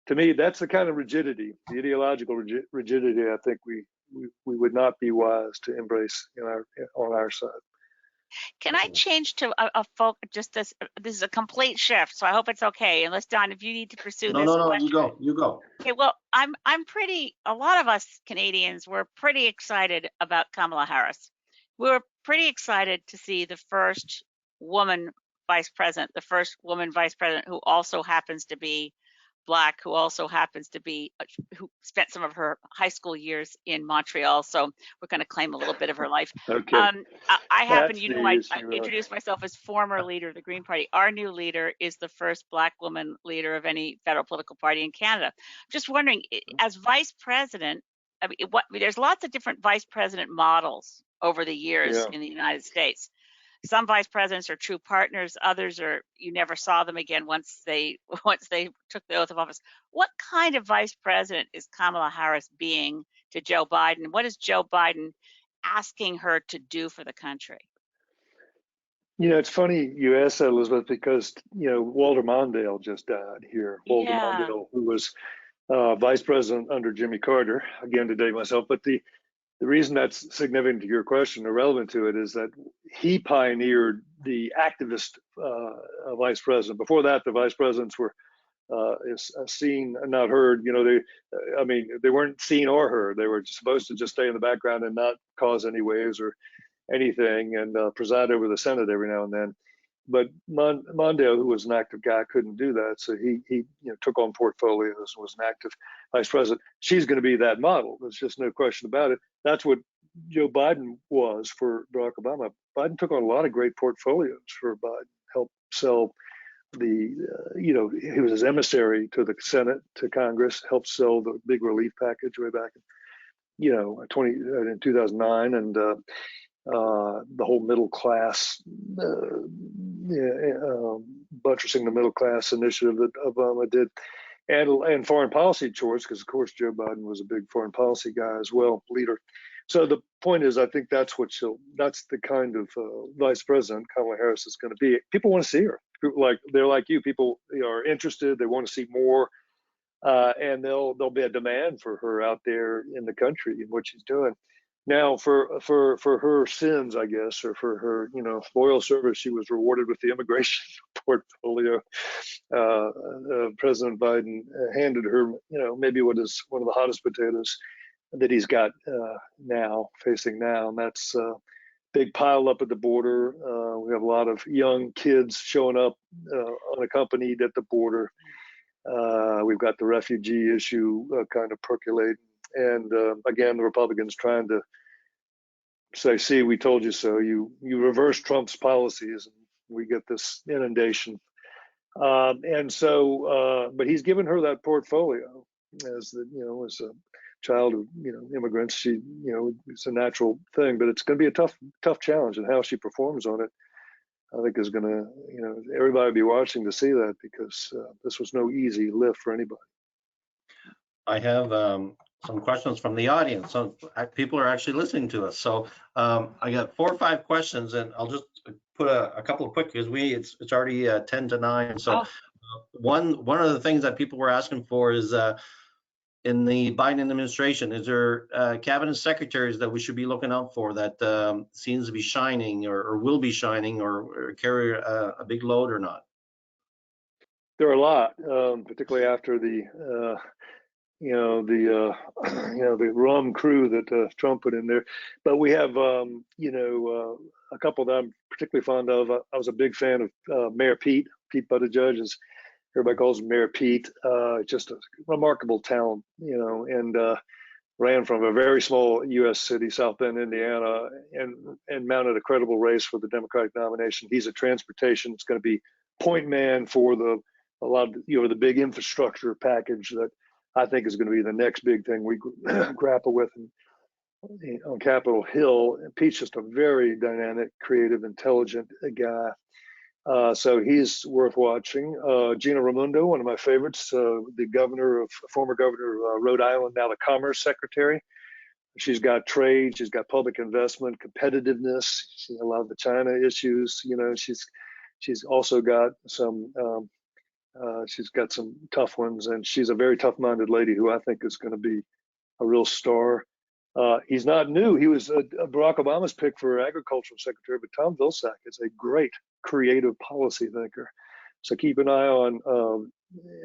To me, that's the kind of rigidity, the ideological rigidity. I think we would not be wise to embrace on our side. Can I change to a folk? Just this is a complete shift, so I hope it's okay. Unless Don, if you need to pursue this No, question. you go. Okay, well, a lot of us Canadians were pretty excited about Kamala Harris. We were pretty excited to see the first woman vice president, the first woman vice president who also happens to be Black, who also happens to be, who spent some of her high school years in Montreal. So we're going to claim a little bit of her life. Okay. I happen, That's I introduced myself as former leader of the Green Party. Our new leader is the first Black woman leader of any federal political party in Canada. Just wondering, as vice president, there's lots of different vice president models over the years in the United States. Some vice presidents are true partners. Others are, you never saw them again once they took the oath of office. What kind of vice president is Kamala Harris being to Joe Biden? What is Joe Biden asking her to do for the country? It's funny you asked that, Elizabeth, because Walter Mondale just died here. Walter Mondale, who was vice president under Jimmy Carter, again to date myself, but the reason that's significant to your question or relevant to it is that he pioneered the activist vice president. Before that, the vice presidents were seen and not heard. They weren't seen or heard. They were supposed to just stay in the background and not cause any waves or anything, and preside over the Senate every now and then. But Mondale, who was an active guy, couldn't do that, so he took on portfolios and was an active vice president. She's going to be that model. There's just no question about it. That's what Joe Biden was for Barack Obama. Biden took on a lot of great portfolios for Biden. Helped sell he was his emissary to the Senate, to Congress. Helped sell the big relief package way back in 2009, and the whole middle class, buttressing the middle class initiative that Obama did, and foreign policy choice, because of course Joe Biden was a big foreign policy guy as well, leader. So the point is, I think that's that's the kind of vice president Kamala Harris is going to be. People want to see her. They're like you. People are interested. They want to see more, and there'll be a demand for her out there in the country and what she's doing. Now, for her sins, I guess, or for her, loyal service, she was rewarded with the immigration portfolio. President Biden handed her, maybe what is one of the hottest potatoes that he's got facing now, and that's big pile up at the border. We have a lot of young kids showing up unaccompanied at the border. We've got the refugee issue kind of percolating. And again, the Republicans trying to say, see, we told you so. You reverse Trump's policies and we get this inundation. And so, but he's given her that portfolio as as a child of, immigrants. She, it's a natural thing, but it's going to be a tough challenge, and how she performs on it, I think is going to, everybody will be watching to see that, because this was no easy lift for anybody. I have some questions from the audience. So people are actually listening to us. So I got 4 or 5 questions, and I'll just put a couple of quick, because it's already 10 to 9. So one of the things that people were asking for is in the Biden administration, is there cabinet secretaries that we should be looking out for that seems to be shining or will be shining or carry a big load or not? There are a lot, particularly after the the rum crew that Trump put in there. But we have, a couple that I'm particularly fond of. I was a big fan of Mayor Pete Buttigieg, as everybody calls him Mayor Pete. Just a remarkable talent, and ran from a very small U.S. city, South Bend, Indiana, and mounted a credible race for the Democratic nomination. He's a transportation. It's going to be point man for a lot of the big infrastructure package that I think is going to be the next big thing we grapple with on Capitol Hill. And Pete's just a very dynamic, creative, intelligent guy. So he's worth watching. Gina Ramundo, one of my favorites, the former governor of Rhode Island, now the Commerce Secretary. She's got trade, she's got public investment, competitiveness, a lot of the China issues. She's also got some tough ones, and she's a very tough-minded lady who I think is going to be a real star. He's not new. He was Barack Obama's pick for agricultural secretary, but Tom Vilsack is a great creative policy thinker. So keep an eye on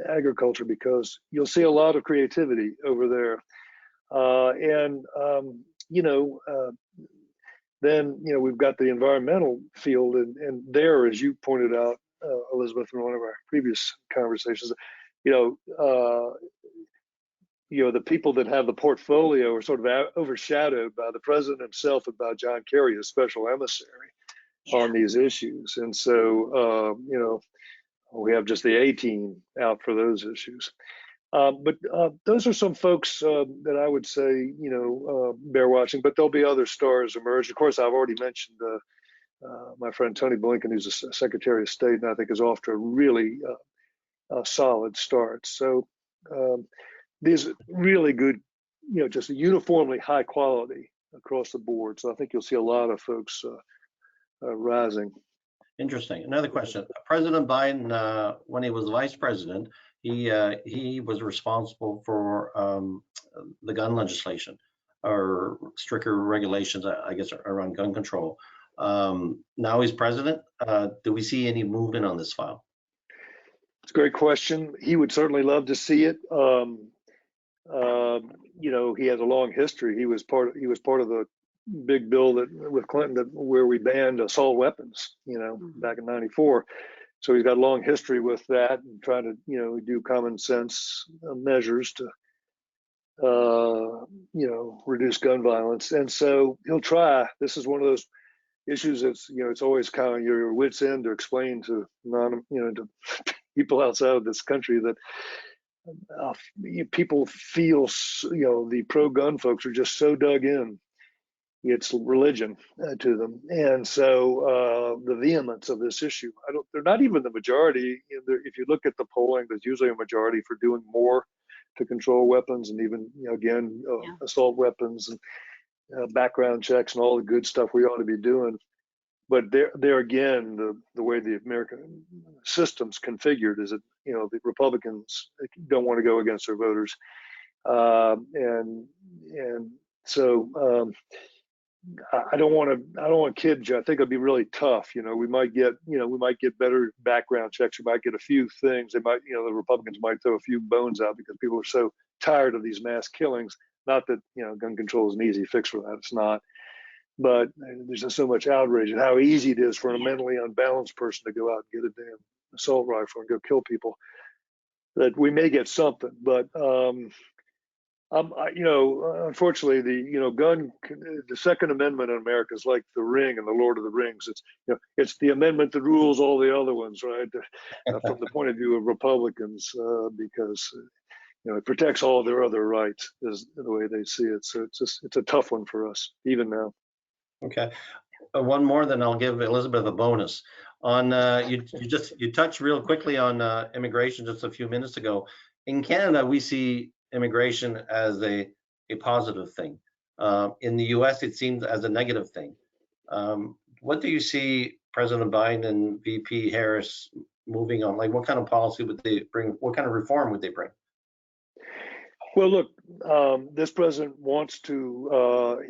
agriculture, because you'll see a lot of creativity over there. Then we've got the environmental field, and there, as you pointed out, Elizabeth, in one of our previous conversations, the people that have the portfolio are sort of overshadowed by the president himself and by John Kerry, his special emissary, on these issues. And so, we have just the A team out for those issues. But those are some folks that I would say, bear watching, but there'll be other stars emerge. Of course, I've already mentioned my friend Tony Blinken, who's a Secretary of State, and I think is off to a really solid start. So these really good, just uniformly high quality across the board. So I think you'll see a lot of folks rising. Interesting. Another question. President Biden, when he was vice president, he was responsible for the gun legislation, or stricter regulations, I guess, around gun control. Now he's president. Do we see any movement on this file? It's a great question. He would certainly love to see it. He has a long history. He was part of the big bill with Clinton where we banned assault weapons, back in '94. So he's got a long history with that, and trying to, do common sense measures to, reduce gun violence. And so he'll try. This is one of those issues that's, it's always kind of your wit's end to explain to to people outside of this country that people feel, the pro-gun folks are just so dug in. It's religion to them. And so the vehemence of this issue, they're not even the majority. If you look at the polling, there's usually a majority for doing more to control weapons, and even, assault weapons and background checks and all the good stuff we ought to be doing. But there again, the way the American system's configured is that, the Republicans don't want to go against their voters. And so I don't want to kid you. I think it'll be really tough. We might get better background checks. We might get a few things. They might, the Republicans might throw a few bones out because people are so tired of these mass killings. Not that, gun control is an easy fix for that. It's not. But there's just so much outrage at how easy it is for a mentally unbalanced person to go out and get a damn assault rifle and go kill people, that we may get something. But unfortunately, the Second Amendment in America is like the Ring and the Lord of the Rings. It's the amendment that rules all the other ones, right? From the point of view of Republicans, because it protects all their other rights, is the way they see it. So it's a tough one for us even now. Okay, one more, then I'll give Elizabeth a bonus. On you touched real quickly on immigration just a few minutes ago. In Canada, we see immigration as a positive thing. In the U.S., it seems as a negative thing. What do you see President Biden and VP Harris moving on? Like, what kind of policy would they bring? What kind of reform would they bring? Well, look, this president wants to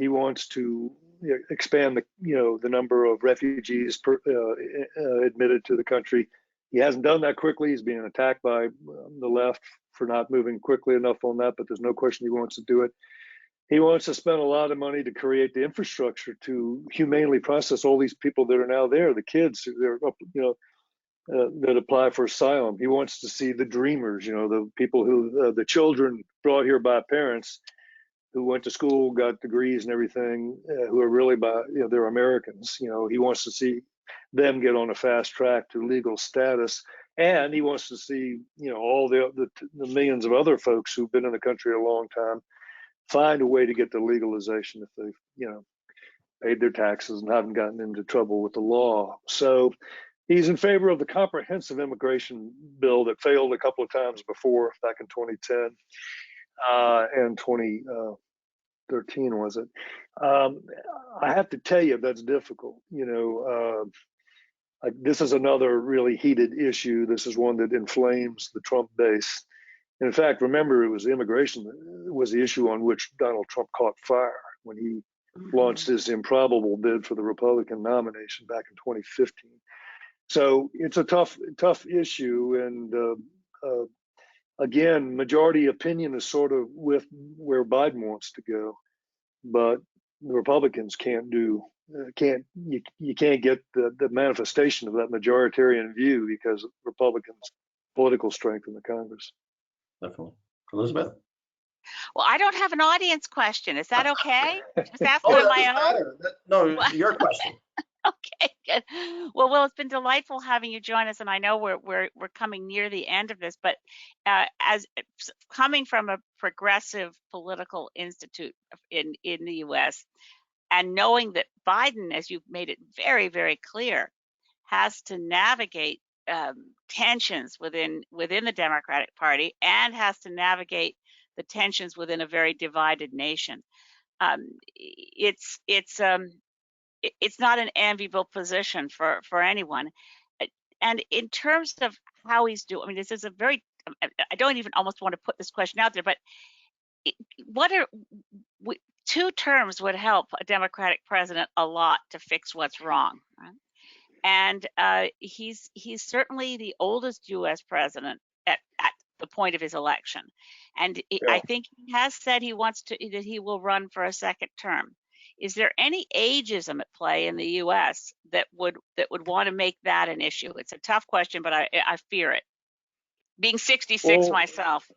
expand the number of refugees admitted to the country. He hasn't done that quickly. He's being attacked by the left for not moving quickly enough on that, but there's no question he wants to do it. He wants to spend a lot of money to create the infrastructure to humanely process all these people that are now there, the kids that apply for asylum. He wants to see the dreamers, the people who, the children brought here by parents who went to school, got degrees and everything, who are really they're Americans. He wants to see them get on a fast track to legal status. And he wants to see, all the millions of other folks who've been in the country a long time find a way to get the legalization if they've, paid their taxes and haven't gotten into trouble with the law. So He's in favor of the comprehensive immigration bill that failed a couple of times before, back in 2010 and 2013, was it? I have to tell you, that's difficult. You know, this is another really heated issue. This is one that inflames the Trump base. And in fact, remember, it was immigration was the issue on which Donald Trump caught fire when he launched his improbable bid for the Republican nomination back in 2015. So it's a tough issue, and again, majority opinion is sort of with where Biden wants to go, but the Republicans you can't get the manifestation of that majoritarian view because of Republicans' political strength in the Congress. Definitely. Elizabeth? Well, I don't have an audience question. Is that okay? Just asking Oh, on that my doesn't own. matter. No, your question. Okay, good. Well, it's been delightful having you join us, and I know we're coming near the end of this, but as coming from a progressive political institute in the U.S. and knowing that Biden, as you've made it very, very clear, has to navigate tensions within the Democratic Party and has to navigate the tensions within a very divided nation. It's not an enviable position for anyone. And in terms of how he's doing, I mean, this is a very, I don't even almost want to put this question out there, but two terms would help a Democratic president a lot to fix what's wrong. Right? And he's certainly the oldest U.S. president at the point of his election. And I think he has said that he will run for a second term. Is there any ageism at play in the U.S. that would want to make that an issue? It's a tough question, but I fear it. Being 66 myself.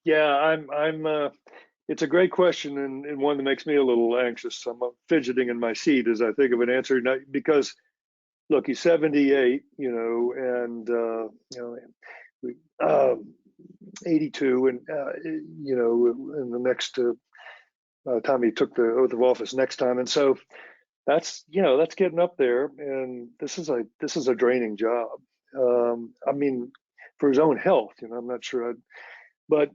Yeah, I'm. It's a great question and one that makes me a little anxious. I'm fidgeting in my seat as I think of an answer, because look, he's 78, you know, and 82, and you know, in the next time he took the oath of office next time, and so that's getting up there, and this is a draining job. I mean, for his own health, you know, I'm not sure, but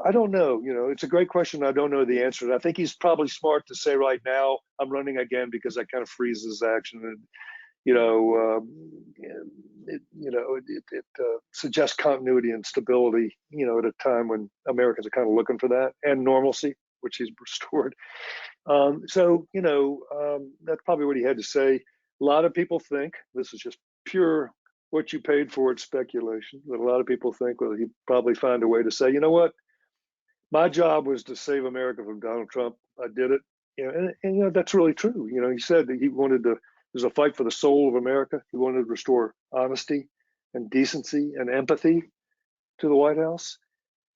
I don't know. You know, it's a great question. I don't know the answer. I think he's probably smart to say right now, I'm running again, because that kind of freezes action, and it suggests continuity and stability, you know, at a time when Americans are kind of looking for that, and normalcy, which he's restored. So, you know, that's probably what he had to say. A lot of people think, this is just pure what you paid for it speculation, but a lot of people think, well, he'd probably find a way to say, you know what, my job was to save America from Donald Trump. I did it. You know, and you know, that's really true. You know, he said that he wanted to, there's a fight for the soul of America. He wanted to restore honesty and decency and empathy to the White House,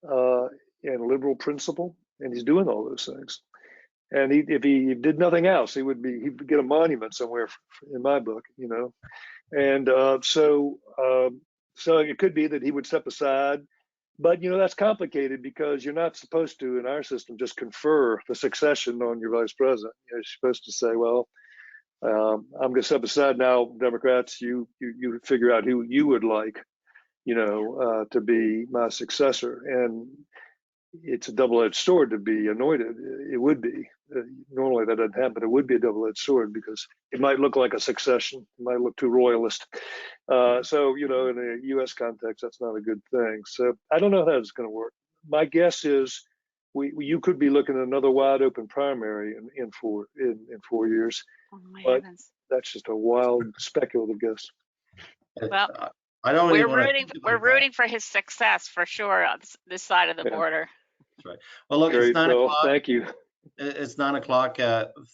and liberal principle. And he's doing all those things. And if he did nothing else, he'd get a monument somewhere in my book, you know. And so it could be that he would step aside. But, you know, that's complicated because you're not supposed to, in our system, just confer the succession on your vice president. You know, you're supposed to say, well, I'm going to step aside now, Democrats. You figure out who you would like, you know, to be my successor. And it's a double-edged sword to be anointed. It would be. Normally that doesn't happen, but it would be a double-edged sword because it might look like a succession. It might look too royalist. So, you know, in a U.S. context, that's not a good thing. So I don't know how that's going to work. My guess is you could be looking at another wide-open primary in 4 years. Oh my but heavens. That's just a wild speculative guess. Well, I don't we're rooting for his success for sure on this side of the border. That's right. Well, look, Great. it's 9 o'clock. Thank you. It's 9 o'clock.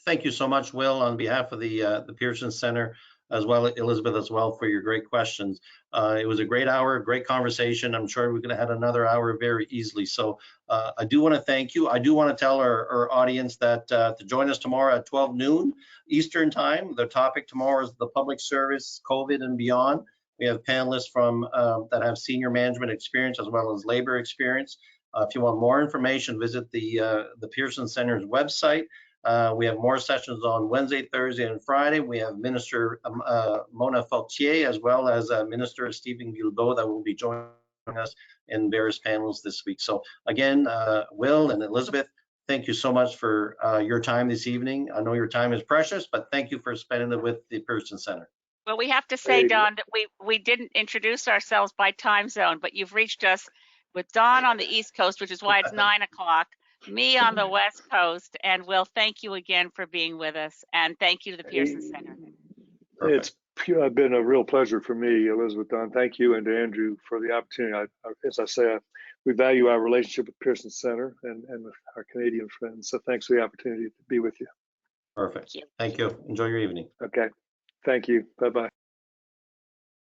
Thank you so much, Will, on behalf of the Pearson Center, as well, Elizabeth, as well, for your great questions. It was a great hour, great conversation. I'm sure we could have had another hour very easily. So I do want to thank you. I do want to tell our audience that to join us tomorrow at 12 noon Eastern time. The topic tomorrow is the public service, COVID and beyond. We have panelists from that have senior management experience as well as labor experience. If you want more information, visit the Pearson Center's website. We have more sessions on Wednesday, Thursday, and Friday. We have Minister Mona Fautier as well as Minister Stephen Guilbeault that will be joining us in various panels this week. So again, Will and Elizabeth, thank you so much for your time this evening. I know your time is precious, but thank you for spending it with the Pearson Center. Well, we have to say, Hey. Don, that we didn't introduce ourselves by time zone, but you've reached us with Don on the East Coast, which is why it's 9 o'clock, me on the West Coast, and Will, thank you again for being with us, and thank you to the Pearson Center. It's been a real pleasure for me, Elizabeth, Don. Thank you, and to Andrew for the opportunity. As I say, we value our relationship with Pearson Center and with our Canadian friends. So thanks for the opportunity to be with you. Perfect. Thank you. Enjoy your evening. Okay. Thank you. Bye-bye.